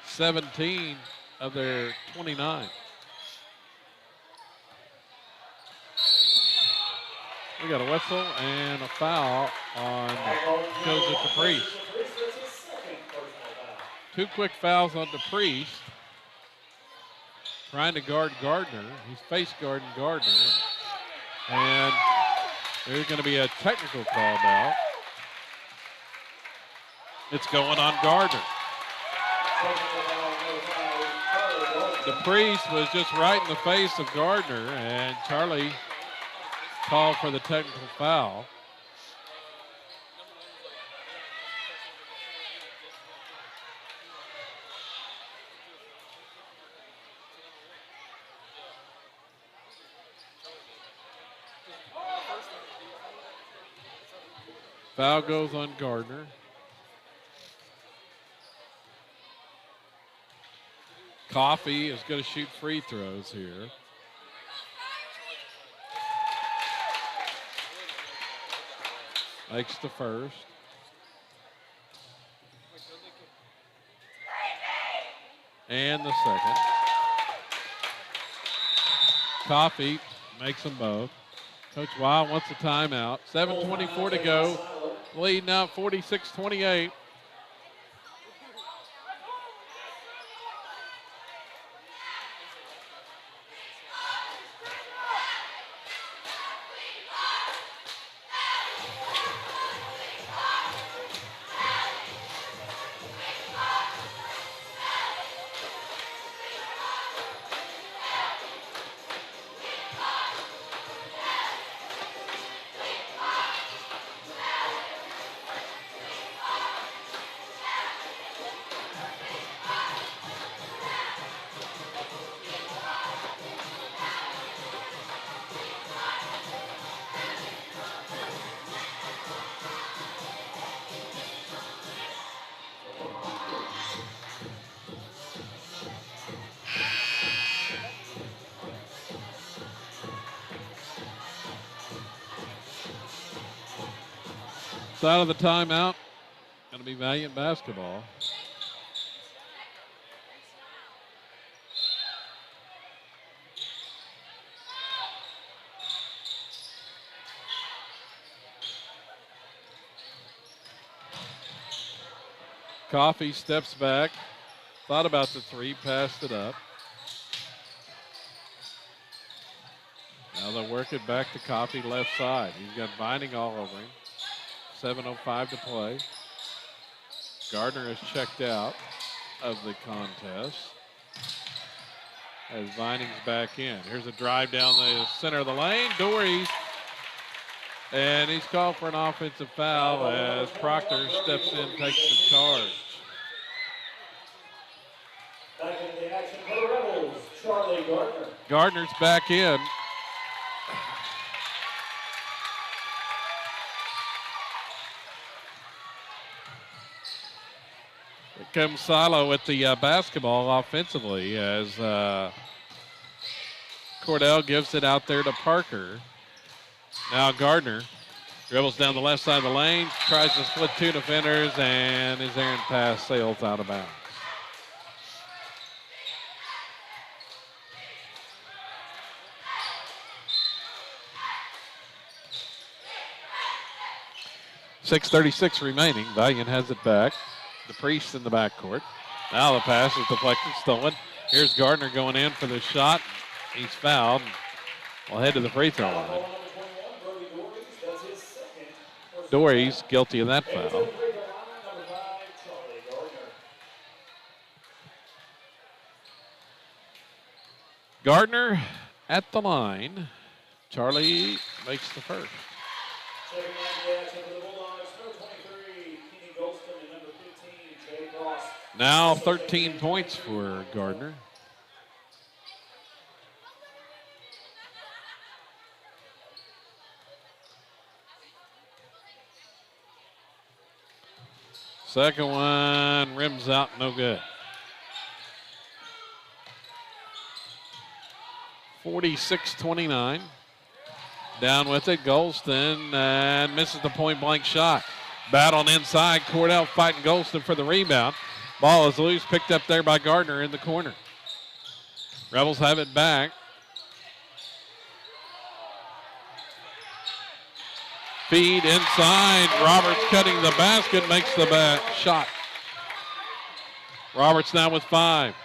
17 of their 29. We got a whistle and a foul on Joseph DePriest. 2 quick fouls on DePriest. Trying to guard Gardner. He's face guarding Gardner. And there's going to be a technical call now. It's going on Gardner. DePriest was just right in the face of Gardner, and Charlie called for the technical foul. Foul goes on Gardner. Coffee is going to shoot free throws here. Makes the first. And the second. Coffee makes them both. Coach Wild wants a timeout. 7:24 to go. Lead now 46-28. Fourth out of the timeout. Going to be Valliant basketball. Coffee steps back, thought about the three, passed it up. Now they'll work it back to Coffee left side. He's got Vining all over him. 7:05 to play. Gardner is checked out of the contest as Vining's back in. Here's a drive down the center of the lane. Dory, and he's called for an offensive foul as Proctor steps in, takes the charge. Back into the action for the Rebels, Charlie Gardner. Gardner's back in. Here comes Silo with the basketball offensively as Cordell gives it out there to Parker. Now Gardner dribbles down the left side of the lane, tries to split two defenders, and his errant pass sails out of bounds. .6:36 remaining. Valliant has it back. The Priest in the backcourt. Now the pass is deflected, stolen. Here's Gardner going in for the shot. He's fouled. We'll head to the free throw line. Dory's guilty of that foul. Gardner at the line. Charlie makes the first. Now 13 points for Gardner. Second one rims out, no good. 46-29. Down with it, Golston, and misses the point-blank shot. Battled inside, Cordell fighting Golston for the rebound. Ball is loose, picked up there by Gardner in the corner. Rebels have it back. Feed inside, Roberts cutting the basket, makes the shot. Roberts now with 5.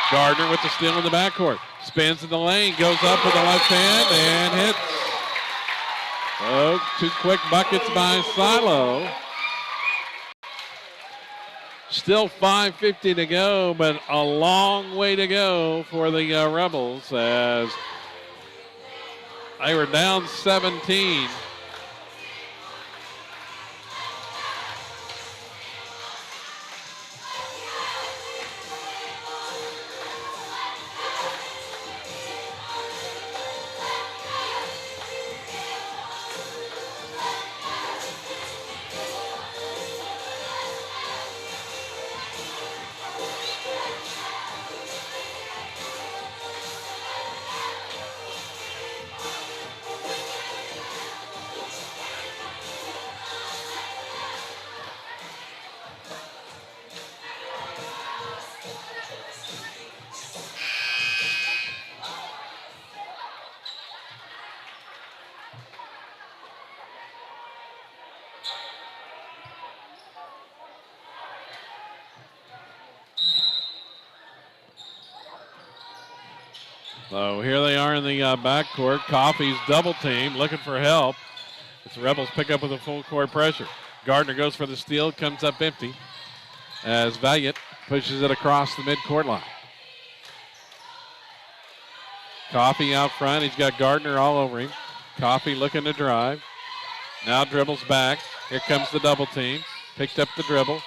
Gardner with the steal in the backcourt. Spins in the lane, goes up with the left hand and hits. Oh, 2 quick buckets by Silo. Still 5:50 to go, but a long way to go for the Rebels as they were down 17. So here they are in the backcourt. Coffey's double team, looking for help. As the Rebels pick up with a full court pressure. Gardner goes for the steal, comes up empty as Valliant pushes it across the midcourt line. Coffey out front. He's got Gardner all over him. Coffey looking to drive. Now dribbles back. Here comes the double team. Picked up the dribble.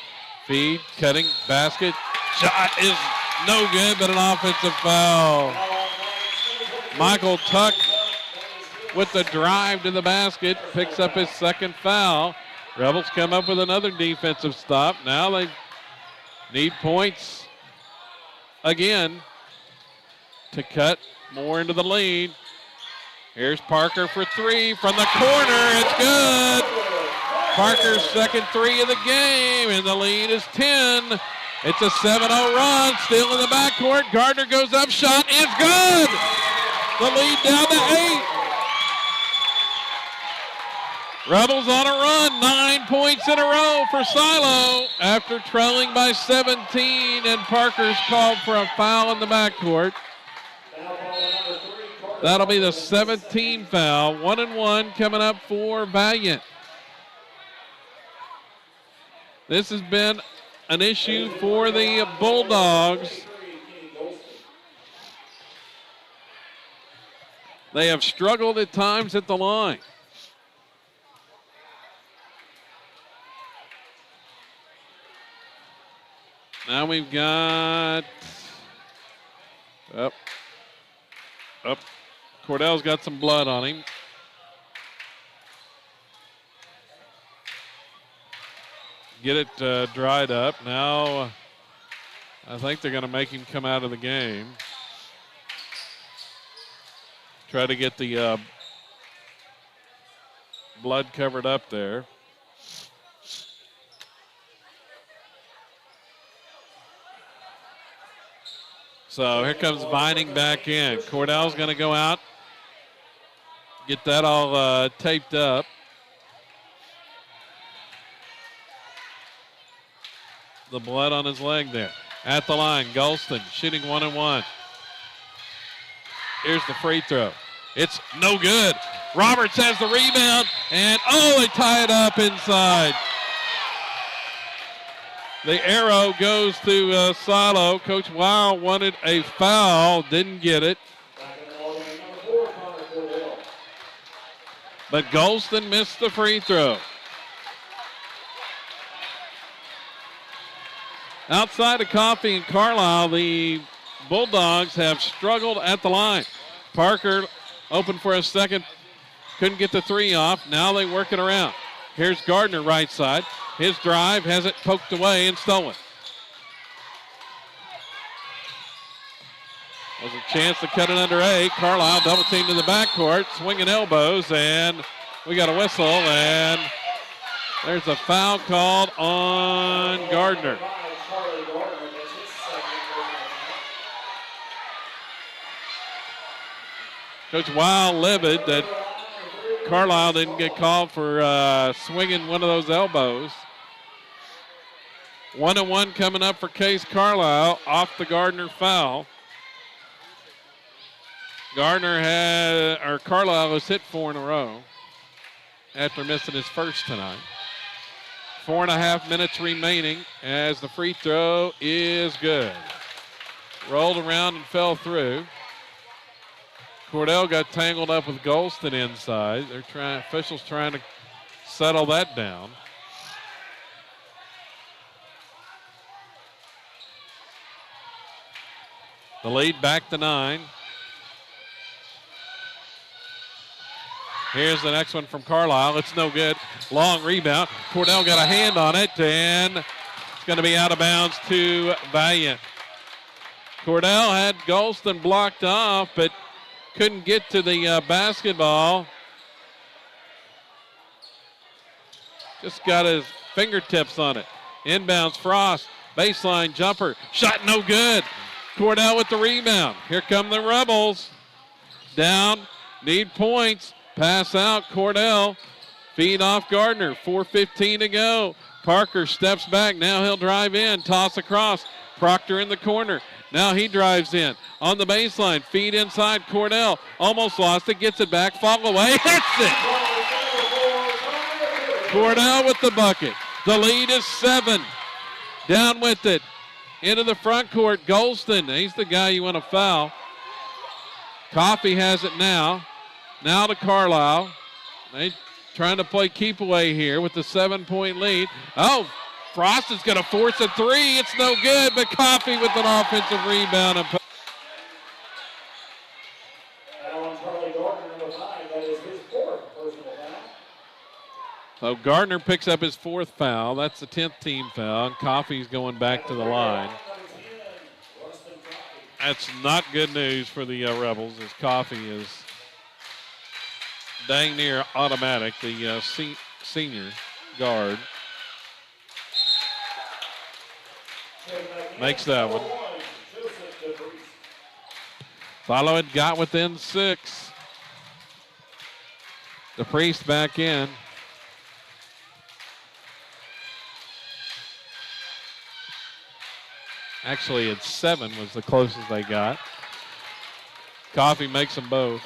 Feed, cutting, basket. Shot is no good, but an offensive foul. Michael Tuck with the drive to the basket, picks up his second foul. Rebels come up with another defensive stop. Now they need points again to cut more into the lead. Here's Parker for three from the corner. It's good. Parker's second three of the game, and the lead is 10. It's a 7-0 run, still in the backcourt. Gardner goes up, shot is good. The lead down to 8. Rebels on a run, 9 points in a row for Silo after trailing by 17, and Parker's called for a foul in the backcourt. That'll be the 17th foul. 1-1 coming up for Valliant. This has been an issue for the Bulldogs. They have struggled at times at the line. Now we've got up. Cordell's got some blood on him. Get it dried up. Now I think they're going to make him come out of the game. Try to get the blood covered up there. So here comes Vining back in. Cordell's going to go out. Get that all taped up. The blood on his leg there. At the line, Golston shooting 1-1. Here's the free throw. It's no good. Roberts has the rebound, and they tie it up inside. The arrow goes to Silo. Coach Wow wanted a foul, didn't get it. But Golston missed the free throw. Outside of Coffee and Carlisle, the Bulldogs have struggled at the line. Parker open for a second, couldn't get the three off. Now they work it around. Here's Gardner right side. His drive has it poked away and stolen. There's a chance to cut it under 8. Carlisle double team to the backcourt, swinging elbows, and we got a whistle, and there's a foul called on Gardner. Coach Weil livid that Carlisle didn't get called for swinging one of those elbows. 1-1 coming up for Case Carlisle off the Gardner foul. Carlisle has hit 4 in a row after missing his first tonight. 4.5 minutes remaining as the free throw is good. Rolled around and fell through. Cordell got tangled up with Golston inside. Officials trying to settle that down. The lead back to 9. Here's the next one from Carlisle. It's no good. Long rebound. Cordell got a hand on it, and it's going to be out of bounds to Valliant. Cordell had Golston blocked off, but couldn't get to the basketball. Just got his fingertips on it. Inbounds, Frost. Baseline jumper. Shot no good. Cordell with the rebound. Here come the Rebels. Down. Need points. Pass out. Cordell. Feed off Gardner. 4:15 to go. Parker steps back. Now he'll drive in. Toss across. Proctor in the corner. Now he drives in. On the baseline. Feed inside. Cordell. Almost lost it. Gets it back. Fall away. Hits it. Cordell with the bucket. The lead is 7. Down with it. Into the front court. Golston. He's the guy you want to foul. Coffee has it now. Now to Carlisle. They trying to play keep away here with the 7-point lead. Frost is going to force a 3. It's no good, but Coffee with an offensive rebound. And so Gardner picks up his 4th foul. That's the 10th team foul. And Coffee's going back to the line. That's not good news for the Rebels as Coffee is dang near automatic, the senior guard. Makes that one. Valliant got within 6. The Priest back in. Actually, it's 7 was the closest they got. Coffee makes them both.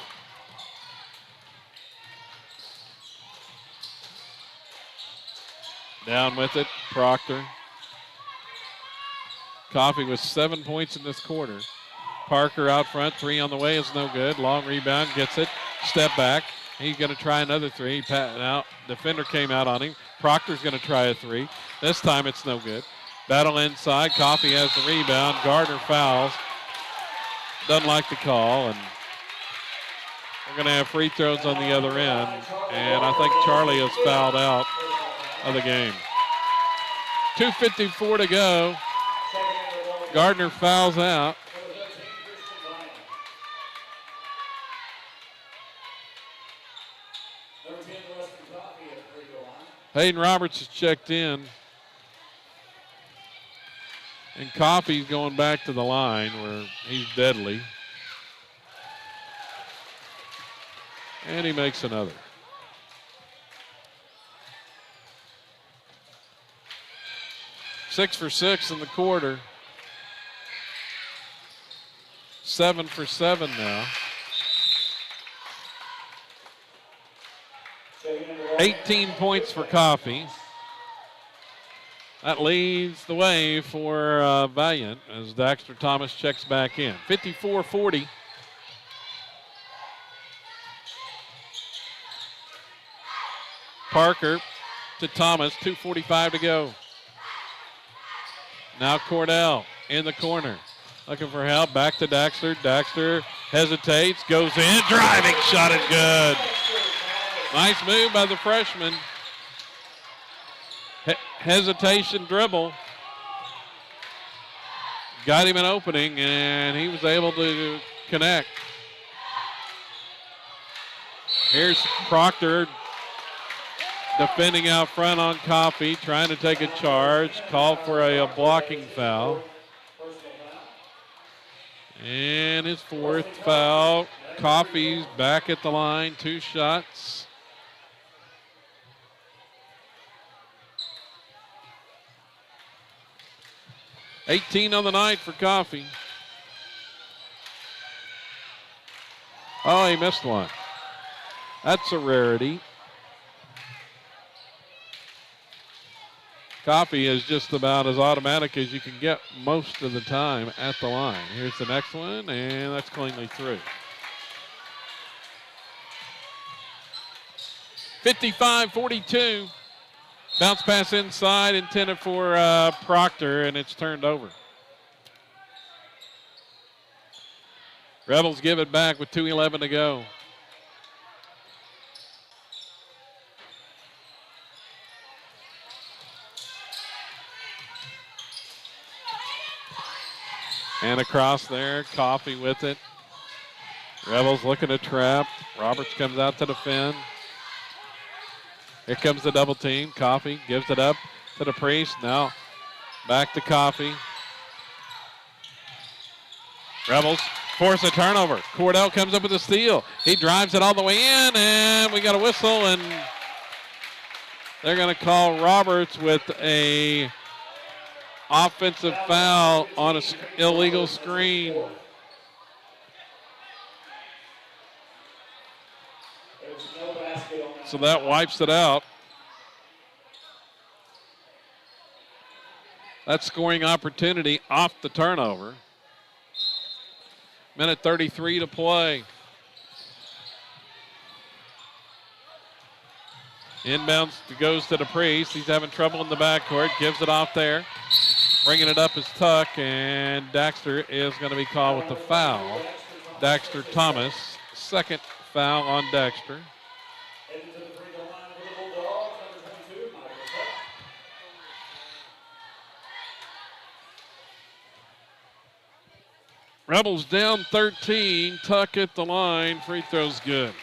Down with it, Proctor. Coffee with 7 points in this quarter. Parker out front, 3 on the way is no good. Long rebound, gets it. Step back. He's going to try another 3. Now, defender came out on him. Proctor's going to try a 3. This time it's no good. Battle inside. Coffee has the rebound. Gardner fouls. Doesn't like the call, and we're going to have free throws on the other end. And I think Charlie is fouled out of the game. 2:54 to go. Gardner fouls out. Hayden Roberts has checked in. And Coffey's going back to the line where he's deadly. And he makes another. Six for 6 in the quarter. 7 for 7 now. 18 points for Coffey. That leads the way for Valliant as Daxter Thomas checks back in. 54-40. Parker to Thomas, 2:45 to go. Now Cordell in the corner. Looking for help, back to Daxter. Daxter hesitates, goes in, driving shot is good. Nice move by the freshman. Hesitation dribble. Got him an opening, and he was able to connect. Here's Proctor defending out front on Coffey, trying to take a charge. Called for a blocking foul. And his 4th foul. Coffey's back at the line, 2 shots. $18 on the night for Coffey. Oh, he missed one. That's a rarity. Coffey is just about as automatic as you can get most of the time at the line. Here's the next one, and that's cleanly through. 55-42. Bounce pass inside, intended for Proctor, and it's turned over. Rebels give it back with 2:11 to go. And across there, Coffey with it. Rebels looking to trap. Roberts comes out to defend. Here comes the double team. Coffey gives it up to the Priest. Now back to Coffey. Rebels force a turnover. Cordell comes up with a steal. He drives it all the way in, and we got a whistle, and they're going to call Roberts with a offensive foul on an illegal screen. So that wipes it out. That scoring opportunity off the turnover. Minute 33 to play. Inbounds goes to the Priest. He's having trouble in the backcourt. Gives it off there. Bringing it up is Tuck, and Daxter is going to be called with the foul. Daxter Thomas, 2nd foul on Daxter. Rebels down 13. Tuck at the line. Free throw's good.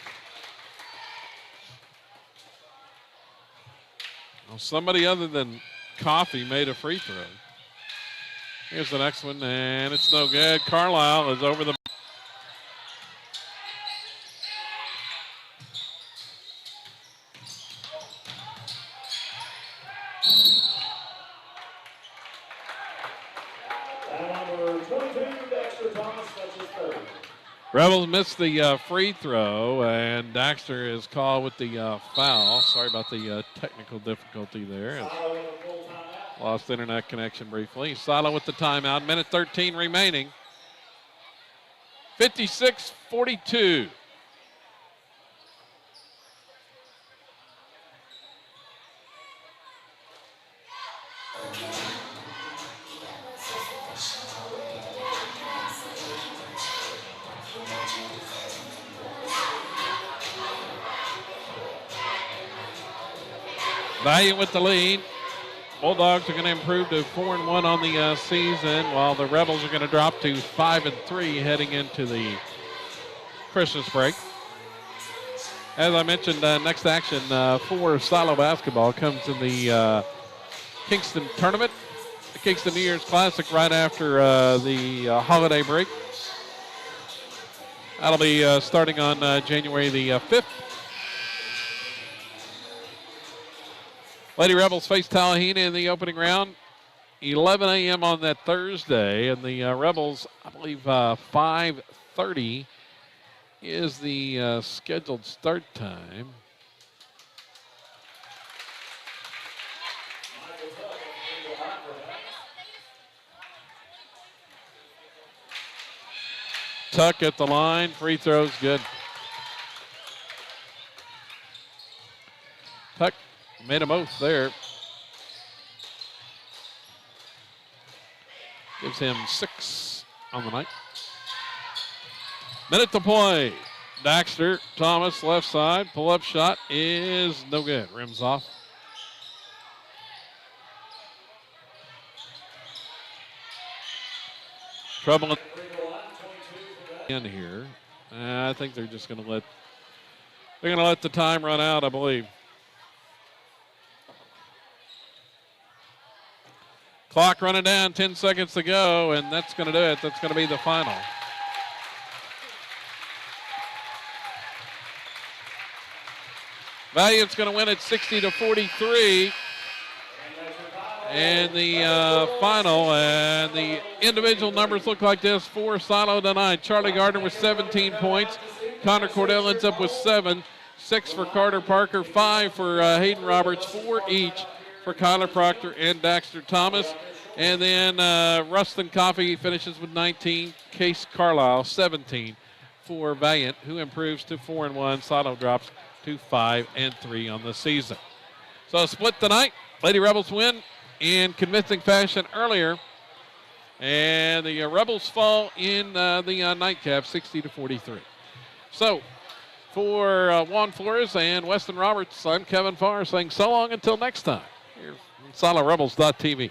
Somebody other than Coffee made a free throw. Here's the next one, and it's no good. Carlisle is over the. Number 22, Dexter Thomas, that's his third. Rebels missed the free throw, and Daxter is called with the foul. Sorry about the technical difficulty there. Lost internet connection briefly. Sala with the timeout. Minute 13 remaining. 56-42. Valliant with the lead. Bulldogs are going to improve to 4-1 on the season, while the Rebels are going to drop to 5-3 heading into the Christmas break. As I mentioned, next action for Silo basketball comes in the Kingston tournament, the Kingston New Year's Classic, right after the holiday break. That'll be starting on January the 5th. Lady Rebels face Tallahassee in the opening round, 11 a.m. on that Thursday. And the Rebels, I believe 5:30 is the scheduled start time. Tuck at the line, free throws good. Tuck made them both there. Gives him 6 on the night. Minute to play. Daxter Thomas left side. Pull-up shot is no good. Rims off. Trouble in here. I think they're just going to let the time run out, I believe. Clock running down, 10 seconds to go, and that's going to do it. That's going to be the final. Valliant's going to win it 60-43. And the final, and the individual numbers look like this for Silo tonight. Charlie Gardner with 17 points. Connor Cordell ends up with 7. 6 for Carter Parker, 5 for Hayden Roberts, 4 each for Kyler Proctor and Daxter Thomas. And then Rustin Coffey finishes with 19. Case Carlisle, 17 for Valliant, who improves to 4-1. Silo drops to 5-3 on the season. So a split tonight. Lady Rebels win in convincing fashion earlier. And the Rebels fall in the nightcap, 60-43. So for Juan Flores and Weston Roberts, I'm Kevin Farr saying so long until next time here on SoloRebels.tv.